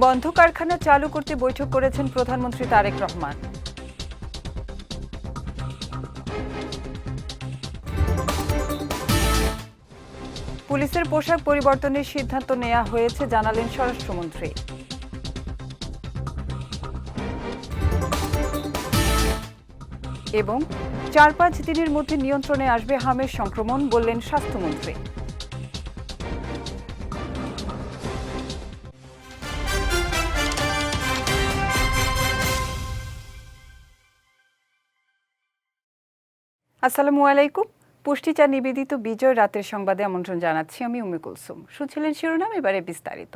বন্ধ কারখানা চালু করতে বৈঠক করেছেন প্রধানমন্ত্রী তারেক রহমান। পুলিশের পোশাক পরিবর্তনের সিদ্ধান্ত নেওয়া হয়েছে জানালেন স্বরাষ্ট্রমন্ত্রী। এবং 4-5 দিনের মধ্যে নিয়ন্ত্রণে আসবে হামের সংক্রমণ বললেন স্বাস্থ্যমন্ত্রী। আসসালামু আলাইকুম। পুষ্টিচা নিবেদিত বিজয় রাতের সংবাদে আমন্ত্রণ জানাচ্ছি আমি উম্মে কুলসুম। শুনছিলেন শিরোনাম, এবারে বিস্তারিত।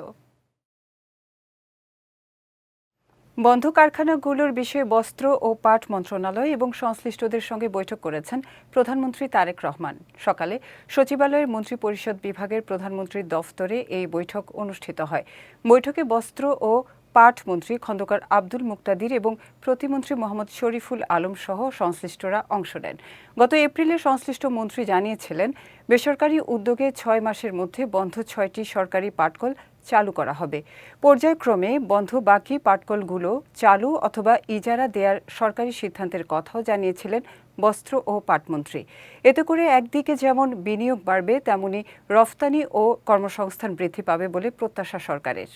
বন্ধ কারখানাগুলোর বিষয়ে বস্ত্র ও পাট মন্ত্রণালয় এবং সংশ্লিষ্টদের সঙ্গে বৈঠক করেছেন প্রধানমন্ত্রী তারেক রহমান। সকালে সচিবালয়ের মন্ত্রিপরিষদ বিভাগের প্রধানমন্ত্রীর দফতরে এই বৈঠক অনুষ্ঠিত হয়। বৈঠকে বস্ত্র ও পাট মন্ত্রী খন্দকার আব্দুল মুক্তাদির এবং প্রতিমন্ত্রী মোহাম্মদ শরীফুল আলম সহ সংশ্লিষ্টরা অংশ নেন। গত এপ্রিলে সংশ্লিষ্ট মন্ত্রী জানিয়েছিলেন, বেসরকারি উদ্যোগে 6 মাসের মধ্যে বন্ধ 6টি সরকারি পাটকল চালু করা হবে। পর্যায়ক্রমে বন্ধ বাকি পাটকলগুলো চালু অথবা ইজারা দেওয়ার সরকারি সিদ্ধান্তের কথাও জানিয়েছিলেন বস্ত্র ও পাটমন্ত্রী। এতে করে একদিকে যেমন বিনিয়োগ বাড়বে, তেমনি রফতানি ও কর্মসংস্থান বৃদ্ধি পাবে বলে প্রত্যাশা সরকারের।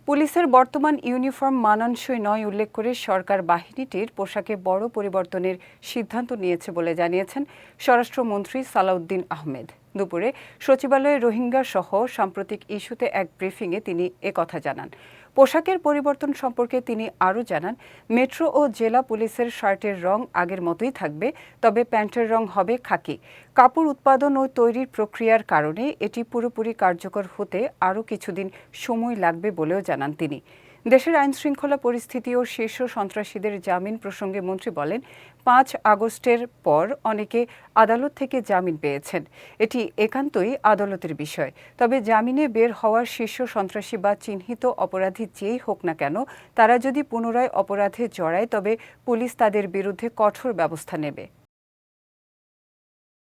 পুলিশের বর্তমান ইউনিফর্ম মানানসই নয় উল্লেখ করে সরকার বাহিনীটির পোশাকে বড় পরিবর্তনের সিদ্ধান্ত নিয়েছে বলে জানিয়েছেন স্বরাষ্ট্রমন্ত্রী সালাউদ্দিন আহমেদ। দুপুরে সচিবালয়ে রোহিঙ্গা সহ সাম্প্রতিক ইস্যুতে এক ব্রিফিংয়ে তিনি একথা জানান। পোশাকের পরিবর্তন সম্পর্কে তিনি আরও জানান, মেট্রো ও জেলা পুলিশের শার্টের রং আগের মতোই থাকবে, তবে প্যান্টের রং হবে খাকি। কাপড় উৎপাদন ও তৈরির প্রক্রিয়ার কারণে এটি পুরোপুরি কার্যকর হতে আরও কিছুদিন সময় লাগবে বলেও জানান তিনি। দেশের আইনশৃঙ্খলা পরিস্থিতি ও শীর্ষ সন্ত্রাসীদের জামিন প্রসঙ্গে মন্ত্রী বলেন, 5 আগস্টের পর অনেকে আদালত থেকে জামিন পেয়েছেন। এটি একান্তই আদালতের বিষয়। তবে জামিনে বের হওয়ার শীর্ষ সন্ত্রাসী বা চিহ্নিত অপরাধী যেই হোক না কেন, তারা যদি পুনরায় অপরাধে জড়ায় তবে পুলিশ তাদের বিরুদ্ধে কঠোর ব্যবস্থা নেবে।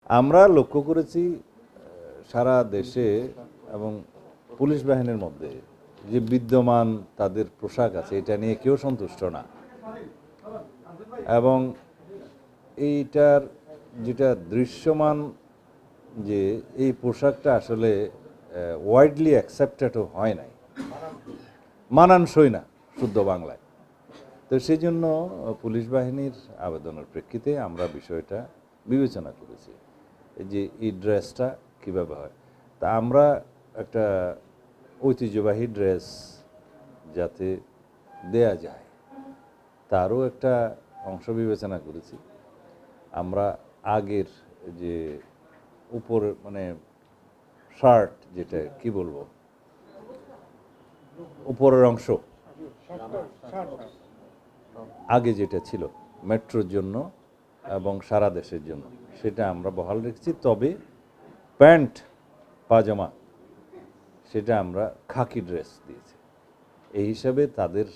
আমরা লক্ষ্য করেছি সারা দেশে এবং পুলিশ বাহিনীর মধ্যে যে বিদ্যমান তাদের পোশাক আছে, এটা নিয়ে কেউ সন্তুষ্ট না। এবং এইটার যেটা দৃশ্যমান যে এই পোশাকটা আসলে ওয়াইডলি অ্যাকসেপ্টেডও হয় নাই, মানানসই না শুদ্ধ বাংলায়। তো সেই জন্য পুলিশ বাহিনীর আবেদনের প্রেক্ষিতে আমরা বিষয়টা বিবেচনা করেছি যে এই ড্রেসটা কীভাবে হয়। তা আমরা একটা ঐতিহ্যবাহী ড্রেস যাতে দেয়া যায় তারও একটা অংশ বিবেচনা করেছি। আমরা আগের যে উপর মানে শার্ট, যেটা কি বলবো, উপরের অংশ আগে যেটা ছিল মেট্রোর জন্য এবং সারা দেশের জন্য, সেটা আমরা বহাল রেখেছি। তবে প্যান্ট পাজামা সেটা আমরা খাকি ড্রেস দিয়েছি। এই হিসাবে তাদের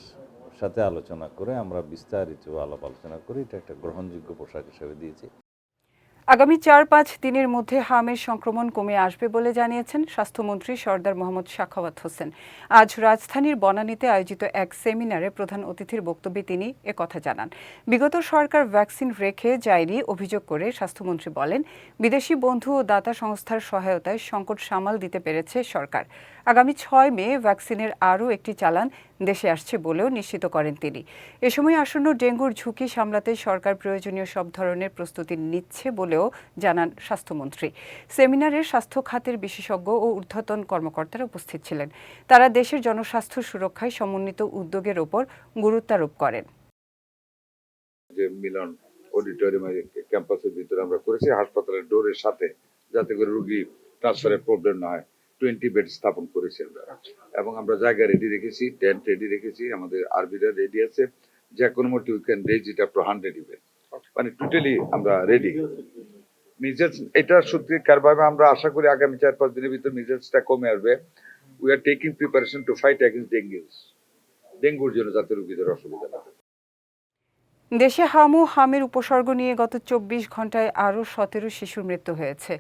সাথে আলোচনা করে আমরা বিস্তারিত আলাপ আলোচনা করে এটা একটা গ্রহণযোগ্য পোশাক হিসেবে দিয়েছি। আগামী 4-5 দিনের মধ্যে হামের সংক্রমণ কমে আসবে বলে জানিয়েছেন স্বাস্থ্যমন্ত্রী সরদার মোহাম্মদ সাখাওয়াত হোসেন। আজ রাজধানীর বনানীতে আয়োজিত এক সেমিনারে প্রধান অতিথির বক্তব্যে তিনি একথা জানান। বিগত সরকার ভ্যাকসিন রেখে যায়নি অভিযোগ করে স্বাস্থ্যমন্ত্রী বলেন, বিদেশি বন্ধু ও দাতা সংস্থার সহায়তায় সংকট সামাল দিতে পেরেছে সরকার। আগামী 6 মে ভ্যাকসিনের আরও একটি চালান দেশে আসছে বলেও নিশ্চিত করেন তিনি। এ সময় আসন্ন ডেঙ্গুর ঝুঁকি সামলাতে সরকার প্রয়োজনীয় সব ধরনের প্রস্তুতি নিচ্ছে বলেও জানান স্বাস্থ্যমন্ত্রী। সেমিনারে স্বাস্থ্য খাতের বিশেষজ্ঞ ও ঊর্ধ্বতন কর্মকর্তারা উপস্থিত ছিলেন। তারা দেশের জনস্বাস্থ্য সুরক্ষায় সমন্বিত উদ্যোগের ওপর গুরুত্বারোপ করেন। যে মিলন অডিটোরিয়ামের ক্যাম্পাসের ভিতরে আমরা করেছি হাসপাতালের ডোরের সাথে, যাতে করে রোগী ট্রান্সফারের প্রবলেম না হয়। 20 বেড স্থাপন করেছি আমরা, এবং আমরা জায়গা রেডি রেখেছি, টেন্ট রেডি রেখেছি, আমাদের আরবিরা রেডি আছে। যে কোনো মতে we can raise it up to 100 even, মানে টোটালি আমরা রেডি। মিজেলস এটা সত্যিকার ভাবে আমরা আশা করি আগামী 4-5 দিনের ভিতর মিজেলসটা কমে আসবে। We are taking preparation to fight against ডেঙ্গুর জন্য, যাতে রোগীদের অসুবিধা না হয়। দেশে হাম ও হামের উপসর্গ নিয়ে গত ২৪ ঘন্টায় আরও ১৭ শিশুর মৃত্যু হয়েছে।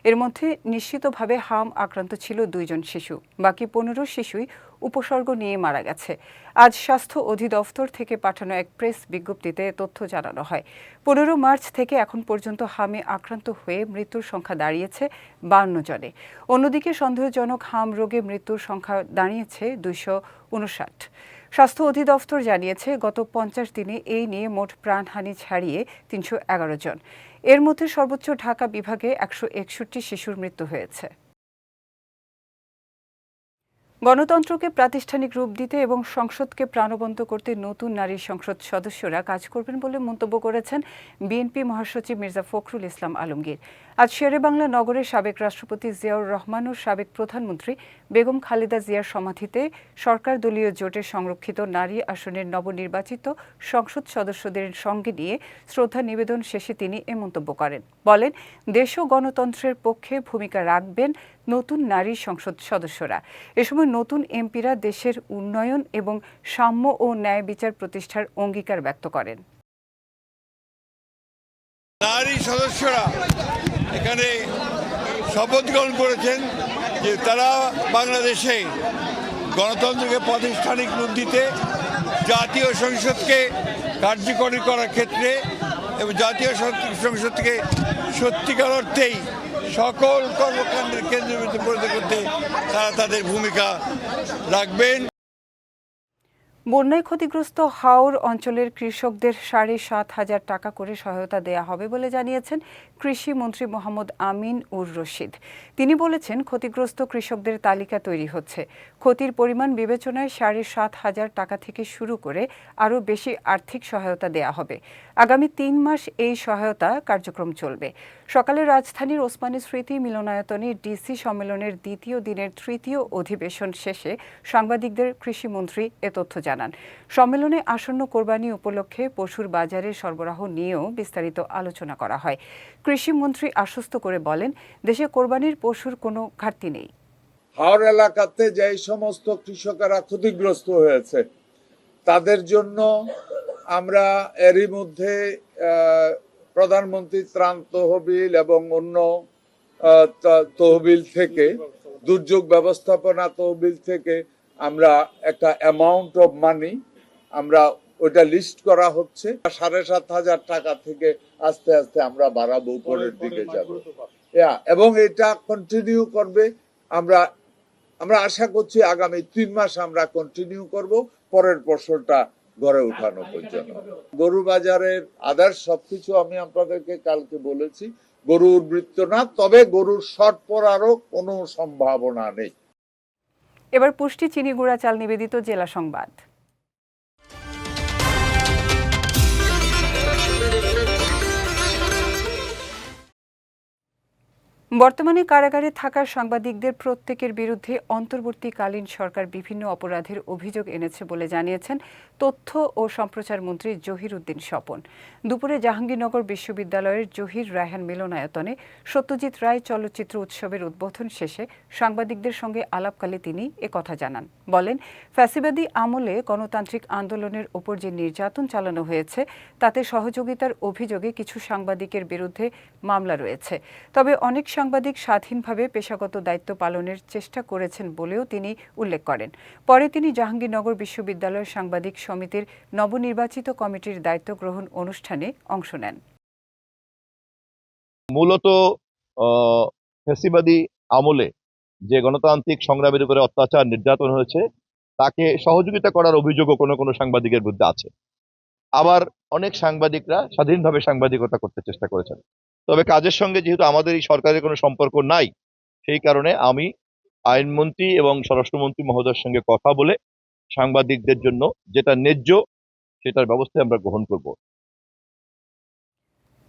এর মধ্যে নিশ্চিতভাবে হাম আক্রান্ত ছিল ২ জন শিশু, বাকি ১৫ শিশুই উপসর্গ নিয়ে মারা গেছে। আজ স্বাস্থ্য অধিদপ্তর থেকে পাঠানো এক প্রেস বিজ্ঞপ্তিতে তথ্য জানানো হয়। ১৫ মার্চ থেকে এখন পর্যন্ত হামে আক্রান্ত হয়ে মৃত্যুর সংখ্যা দাঁড়িয়েছে ৫২ জনে। অন্যদিকে সন্দেহজনক হাম রোগে মৃত্যুর সংখ্যা দাঁড়িয়েছে ২৫৯। স্বাস্থ্য অধিদপ্তর জানিয়েছে গত ৫০ দিনে এই নিয়ে মোট প্রাণহানি ছাড়িয়ে ৩১১ জন। এর মধ্যে সর্বোচ্চ ঢাকা বিভাগে ১৬১ শিশুর মৃত্যু হয়েছে। গণতন্ত্রকে প্রাতিষ্ঠানিক রূপ দিতে এবং সংসদকে প্রাণবন্ত করতে নতুন নারী সংসদ সদস্যরা কাজ করবেন বলে মন্তব্য করেছেন বিএনপি মহাসচিব মির্জা ফখরুল ইসলাম আলমগীর। আজ শেরেবাংলা নগরের সাবেক রাষ্ট্রপতি জিয়াউর রহমান ও সাবেক প্রধানমন্ত্রী বেগম খালেদা জিয়ার সমাধিতে সরকার দলীয় জোটের সংরক্ষিত নারী আসনের নবনির্বাচিত সংসদ সদস্যদের সঙ্গে নিয়ে শ্রদ্ধা নিবেদন শেষে তিনি এ মন্তব্য করেন। বলেন, দেশ ও গণতন্ত্রের পক্ষে ভূমিকা রাখবেন নতুন নারী সংসদ সদস্যরা। এ সময় নতুন এমপিরা দেশের উন্নয়ন এবং সাম্য ও ন্যায় বিচার প্রতিষ্ঠার অঙ্গীকার ব্যক্ত করেন। নারী সদস্যরা এখানে শপথ গ্রহণ করেছেন যে তারা বাংলাদেশে গণতন্ত্রকে প্রাতিষ্ঠানিক রূপ দিতে, জাতীয় সংসদকে কার্যকরী করার ক্ষেত্রে এবং জাতীয় সংসদকে সত্যিকার অর্থেই সকল কর্মকাণ্ডের কেন্দ্রবিন্দু পরিণত করতে তারা তাদের ভূমিকা রাখবেন। বন্যায় ক্ষতিগ্রস্ত হাওর অঞ্চলের কৃষকদের ৭,৫০০ টাকা করে সহায়তা দেয়া হবে বলে জানিয়েছেন কৃষি মন্ত্রী মোহাম্মদ আমিন উর রশিদ। তিনি বলেছেন, ক্ষতিগ্রস্ত কৃষকদের তালিকা তৈরি হচ্ছে। ক্ষতির পরিমাণ বিবেচনায় ৭,৫০০ টাকা থেকে শুরু করে আরও বেশি আর্থিক সহায়তা দেয়া হবে। আগামী ৩ মাস এই সহায়তা কার্যক্রম চলবে। সকালে রাজধানীর ওসমানী স্মৃতি মিলনায়তনে ডিসি সম্মেলনের দ্বিতীয় দিনের তৃতীয় অধিবেশন শেষে সাংবাদিকদের কৃষিমন্ত্রী এ তথ্য জানান। সম্মেলনে আসন্ন কোরবানি উপলক্ষে পশুর বাজারে সরবরাহ নিয়েও বিস্তারিত আলোচনা করা হয়। কৃষিমন্ত্রী আশ্বস্ত করে বলেন, দেশে কোরবানির পশুর কোনো ঘাটতি নেই। হাওর এলাকাতে যে সমস্ত কৃষকেরা ক্ষতিগ্রস্ত হয়েছে তাদের জন্য আমরা এরই মধ্যে প্রধানমন্ত্রী ত্রাণ তহবিল এবং অন্য তহবিল থেকে, দুর্যোগ ব্যবস্থাপনা তহবিল থেকে আমরা একটা অ্যামাউন্ট অফ মানি আমরা ওটা লিস্ট করা হচ্ছে। ৭,৫০০ টাকা থেকে আস্তে আস্তে আমরা বাড়াবো, উপরের দিকে যাব এবং এটা কন্টিনিউ করবে। আমরা আশা করছি আগামী ৩ মাস আমরা কন্টিনিউ করব, পরের ফসলটা ঘরে উঠানো পর্যন্ত। গরু বাজারের আদার্স সবকিছু আমি আপনাদেরকে কালকে বলেছি, গরু উদ্বৃত্ত না, তবে গরুর শর্ট পড়ারও কোনো সম্ভাবনা নেই। এবার পুষ্টি চিনি গুঁড়া চাল নিবেদিত জেলা সংবাদ। বর্তমানে কারাগারে থাকা সাংবাদিকদের প্রত্যেকের বিরুদ্ধে অন্তর্বর্তীকালীন সরকার বিভিন্ন অপরাধের অভিযোগ এনেছে বলে জানিয়েছেন তথ্য ও সম্প্রচার মন্ত্রী জহির উদ্দিন স্বপন। দুপুরে জাহাঙ্গীরনগর বিশ্ববিদ্যালয়ের জহির রায়হান মিলনায়তনে সত্যজিৎ রায় চলচ্চিত্র উৎসবের উদ্বোধন শেষে সাংবাদিকদের সঙ্গে আলাপকালে তিনি একথা জানান। বলেন, ফ্যাসিবাদী আমলে গণতান্ত্রিক আন্দোলনের ওপর যে নির্যাতন চালানো হয়েছে তাতে সহযোগিতার অভিযোগে কিছু সাংবাদিকের বিরুদ্ধে মামলা রয়েছে। তবে অনেক সাংবাদিক স্বাধীনভাবে পেশাগত দায়িত্ব পালনের চেষ্টা করেছেন বলেও তিনি উল্লেখ করেন। পরে তিনি জাহাঙ্গীরনগর বিশ্ববিদ্যালয় সাংবাদিক সমিতির নবনির্বাচিত কমিটির দায়িত্ব গ্রহণ অনুষ্ঠানে অংশ নেন। মূলত ফ্যাসিবাদী আমলে যে গণতান্ত্রিক সংগ্রামের উপরে অত্যাচার নির্যাতন হয়েছে তাকে সহযোগিতা করার অভিযোগও কোনো কোনো সাংবাদিকের বিরুদ্ধে আছে। আবার অনেক সাংবাদিকরা স্বাধীনভাবে সাংবাদিকতা করতে চেষ্টা করেছেন। তবে কাজের সঙ্গে যেহেতু আমাদের এই সরকারের কোনো সম্পর্ক নাই, সেই কারণে আমি আইনমন্ত্রী এবং স্বরাষ্ট্রমন্ত্রী মহোদয়ের সঙ্গে কথা বলে সাংবাদিকদের জন্য যেটা ন্যায্য সেটার ব্যবস্থা আমরা গ্রহণ করব।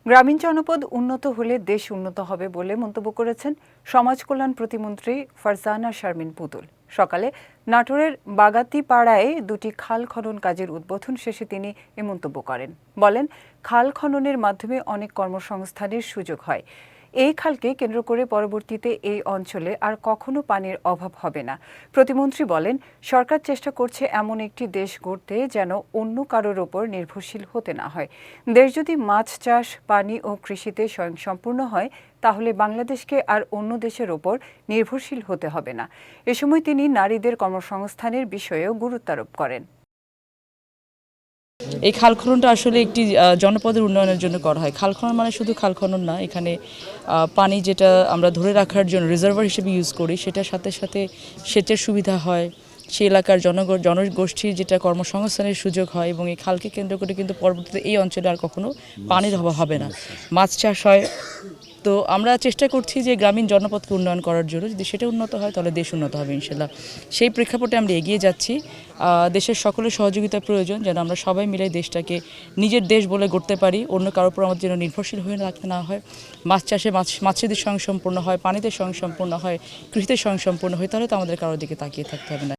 গ্রামীণ জনপদ উন্নত হলে দেশ উন্নত হবে বলে মন্তব্য করেছেন সমাজ কল্যাণ প্রতিমন্ত্রী ফারজানা শারমিন পুতুল। সকালে নাটোরের বাগাতিপাড়ায় 2টি খাল খনন কাজের উদ্বোধন শেষে তিনি এ মন্তব্য করেন। বলেন, খাল খননের মাধ্যমে অনেক কর্মসংস্থানের সুযোগ হয়। এই খালকে কেন্দ্র করে পরবর্তীতে এই অঞ্চলে আর কখনো পানির অভাব হবে না। প্রতিমন্ত্রী বলেন, সরকার চেষ্টা করছে এমন একটি দেশ গড়তে যেন অন্য কারোর ওপর নির্ভরশীল হতে না হয়। দেশ যদি মাছ চাষ, পানি ও কৃষিতে স্বয়ংসম্পূর্ণ হয় তাহলে বাংলাদেশকে আর অন্য দেশের ওপর নির্ভরশীল হতে হবে না। এ সময় তিনি নারীদের কর্মসংস্থানের বিষয়েও গুরুত্ব আরোপ করেন। এই খাল খননটা আসলে একটি জনপদের উন্নয়নের জন্য করা হয়। খাল খনন মানে শুধু খাল খনন না, এখানে পানি যেটা আমরা ধরে রাখার জন্য রিজার্ভার হিসেবে ইউজ করি, সেটার সাথে সাথে সেচের সুবিধা হয়, সেই এলাকার জনগোষ্ঠীর যেটা কর্মসংস্থানের সুযোগ হয়, এবং এই খালকে কেন্দ্র করে কিন্তু পরবর্তীতে এই অঞ্চলে আর কখনো পানির অভাব হবে না, মাছ চাষ হয়। তো আমরা চেষ্টা করছি যে গ্রামীণ জনপদকে উন্নয়ন করার জন্য, যদি সেটা উন্নত হয় তাহলে দেশ উন্নত হবে ইনশাল্লাহ। সেই প্রেক্ষাপটে আমরা এগিয়ে যাচ্ছি। দেশের সকলের সহযোগিতা প্রয়োজন, যেন আমরা সবাই মিলে দেশটাকে নিজের দেশ বলে গড়তে পারি, অন্য কারোর উপর আমাদের যেন নির্ভরশীল হয়ে রাখতে না হয়। মাছ চাষে মাছের স্বয়ংসম্পূর্ণ হয়, পানিতে স্বয়ংসম্পূর্ণ হয়, কৃষিতে স্বয়ংসম্পূর্ণ হয়, তাহলে তো আমাদের কারোর দিকে তাকিয়ে থাকতে হবে না।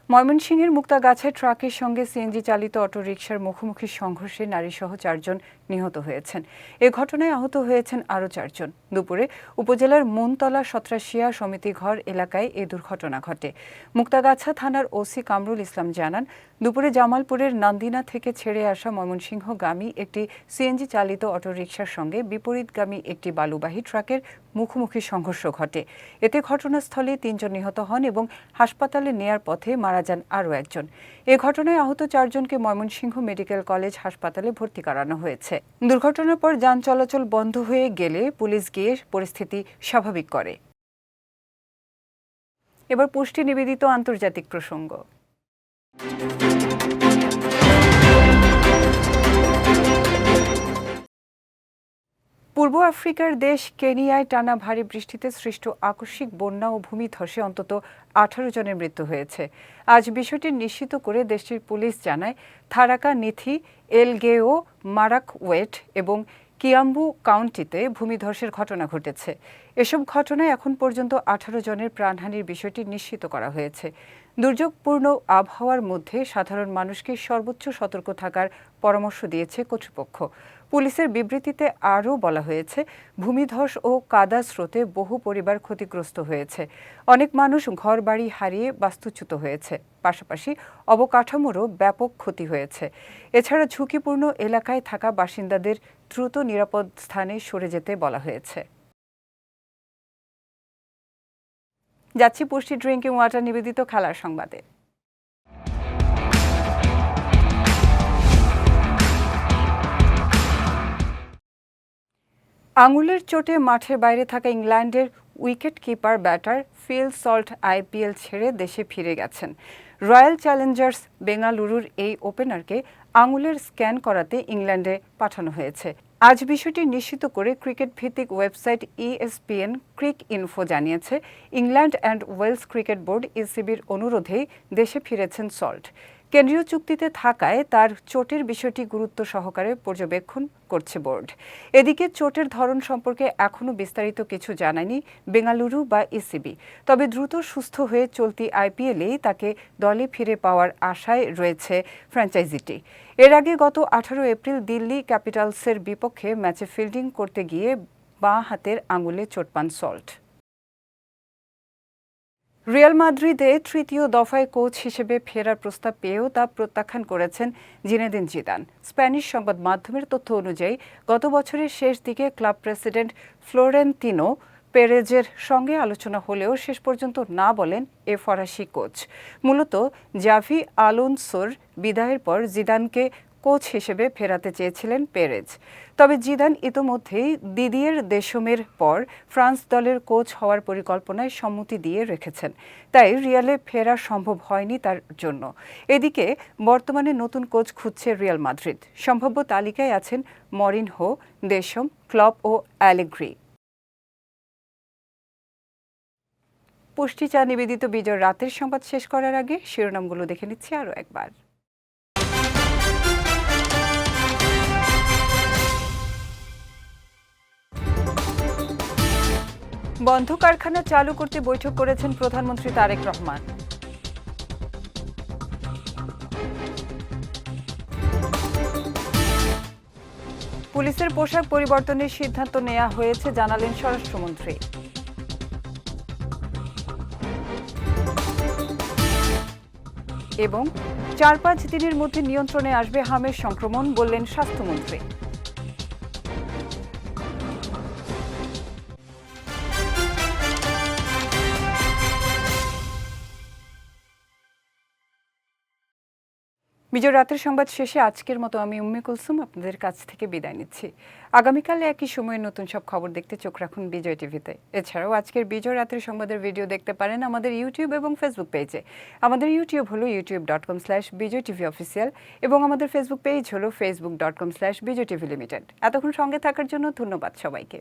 ময়মনসিংহের মুক্তাগাছায় ট্রাকের সঙ্গে সিএনজি চালিত অটোরিকশার মুখোমুখি সংঘর্ষে নারীসহ 4 জন নিহত হয়েছেন। এ ঘটনায় আহত হয়েছেন আরও 4 জন। দুপুরে উপজেলার মনতলা সত্রাশিয়া সমিতিঘর এলাকায় এ দুর্ঘটনা ঘটে। মুক্তাগাছা থানার ওসি কামরুল ইসলাম জানান, দুপুরে জামালপুরের নান্দিনা থেকে ছেড়ে আসা ময়মনসিংহগামী একটি সিএনজি চালিত অটোরিকশার সঙ্গে বিপরীতগামী একটি বালুবাহী ট্রাকের মুখোমুখি সংঘর্ষ ঘটে। এতে ঘটনাস্থলে 3 জন নিহত হন এবং হাসপাতালে নেয়ার পথে মারা যান আরও 1 জন। এ ঘটনায় আহত 4 জনকে ময়মনসিংহ মেডিকেল কলেজ হাসপাতালে ভর্তি করানো হয়েছে। দুর্ঘটনার পর যান চলাচল বন্ধ হয়ে গেলে পুলিশ গিয়ে পরিস্থিতি স্বাভাবিক করে। এবার পুষ্টি নিবেদিত আন্তর্জাতিক প্রসঙ্গ। পূর্ব আফ্রিকার দেশ কেনিয়ায় টানা ভারী বৃষ্টিতে সৃষ্ট আকস্মিক বন্যা ও ভূমিধসে অন্তত 18 জনের মৃত্যু হয়েছে। আজ বিষয়টি নিশ্চিত করে দেশটির পুলিশ জানায়, থারাকা নিথি, এলগেও, মারাকওয়েট এবং কিয়াম্বু কাউন্টিতে ভূমিধসের ঘটনা ঘটেছে। এসব ঘটনায় এখন পর্যন্ত 18 জনের প্রাণহানির বিষয়টি নিশ্চিত করা হয়েছে। দুর্যোগপূর্ণ আবহাওয়ার মধ্যে সাধারণ মানুষকে সর্বোচ্চ সতর্ক থাকার পরামর্শ দিয়েছে কর্তৃপক্ষ। পুলিশের বিবৃতিতে আরও বলা হয়েছে, ভূমিধস ও কাদা স্রোতে বহু পরিবার ক্ষতিগ্রস্ত হয়েছে। অনেক মানুষ ঘরবাড়ি হারিয়ে বাস্তুচ্যুত হয়েছে। পাশাপাশি অবকাঠামোরও ব্যাপক ক্ষতি হয়েছে। এছাড়া ঝুঁকিপূর্ণ এলাকায় থাকা বাসিন্দাদের দ্রুত নিরাপদ স্থানে সরে যেতে বলা হয়েছে। যাচ্ছি পুষ্টি ড্রিঙ্কিং ওয়াটার নিবেদিত খেলার সংবাদে। আঙুলের চোটে মাঠের বাইরে থাকা ইংল্যান্ডের wicket keeper batter Phil Salt IPL ছেড়ে দেশে ফিরে গেছেন। রয়্যাল চ্যালেঞ্জার্স বেঙ্গালুরুর এই ওপেনারকে আঙুলের স্ক্যান করাতে ইংল্যান্ডে পাঠানো হয়েছে। আজ বিষয়টি নিশ্চিত করে ক্রিকেট ভিত্তিক ওয়েবসাইট ESPN ক্রিক ইনফো জানিয়েছে, England and Wales cricket board ECBর অনুরোধেই দেশে ফিরেছেন সল্ট। কেন্দ্রীয় চুক্তিতে থাকায় তার চোটের বিষয়টি গুরুত্ব সহকারে পর্যবেক্ষণ করছে বোর্ড। এদিকে চোটের ধরন সম্পর্কে এখনও বিস্তারিত কিছু জানায়নি বেঙ্গালুরু বা ECB। তবে দ্রুত সুস্থ হয়ে চলতি IPL-এই তাকে দলে ফিরে পাওয়ার আশায় রয়েছে ফ্র্যাঞ্চাইজিটি। এর আগে গত 18 এপ্রিল দিল্লি ক্যাপিটালসের বিপক্ষে ম্যাচে ফিল্ডিং করতে গিয়ে বাঁ হাতের আঙুলে চোট পান সল্ট। রিয়াল মাদ্রিদে তৃতীয় দফায় কোচ হিসেবে ফেরার প্রস্তাব পেয়েও তা প্রত্যাখ্যান করেছেন জিনেদিন জিদান। স্প্যানিশ সংবাদ মাধ্যমের তথ্য অনুযায়ী গত বছরের শেষ দিকে ক্লাব প্রেসিডেন্ট ফ্লোরেন্তিনো পেরেজের সঙ্গে আলোচনা হলেও শেষ পর্যন্ত না বলেন এ ফরাসি কোচ। মূলত জাভি আলোনসোর বিদায়ের পর জিদানকে কোচ হিসেবে ফেরাতে চেয়েছিলেন পেরেজ। তবে জিদান ইতোমধ্যেই দিদিয়ের দেশমের পর ফ্রান্স দলের কোচ হওয়ার পরিকল্পনায় সম্মতি দিয়ে রেখেছেন। তাই রিয়ালে ফেরা সম্ভব হয়নি তার জন্য। এদিকে বর্তমানে নতুন কোচ খুঁজছে রিয়াল মাদ্রিদ। সম্ভাব্য তালিকায় আছেন মরিনহো, দেশম, ক্লপ ও অ্যালেগ্রি। পুষ্টি চা নিবেদিত বিজয় রাতের সংবাদ শেষ করার আগে শিরোনামগুলো দেখে নিচ্ছি আরও একবার। বন্ধ কারখানা চালু করতে বৈঠক করেছেন প্রধানমন্ত্রী তারেক রহমান। পুলিশের পোশাক পরিবর্তনের সিদ্ধান্ত নেওয়া হয়েছে জানালেন স্বরাষ্ট্রমন্ত্রী। এবং 4-5 দিনের মধ্যে নিয়ন্ত্রণে আসবে হামের সংক্রমণ বললেন স্বাস্থ্যমন্ত্রী। বিজয় রাতের সংবাদ শেষে আজকের মতো আমি উম্মে কুলসুম আপনাদের কাছ থেকে বিদায় নিচ্ছি। আগামীকালে একই সময়ে নতুন সব খবর দেখতে চোখ রাখুন বিজয় টিভিতে। এছাড়াও আজকের বিজয় রাতের সংবাদের ভিডিও দেখতে পারেন আমাদের ইউটিউব এবং ফেসবুক পেজে। আমাদের ইউটিউব হলো youtube.com/bijytvofficial এবং আমাদের ফেসবুক পেজ হলো facebook.com/bijytvlimited। এতক্ষণ সঙ্গে থাকার জন্য ধন্যবাদ সবাইকে।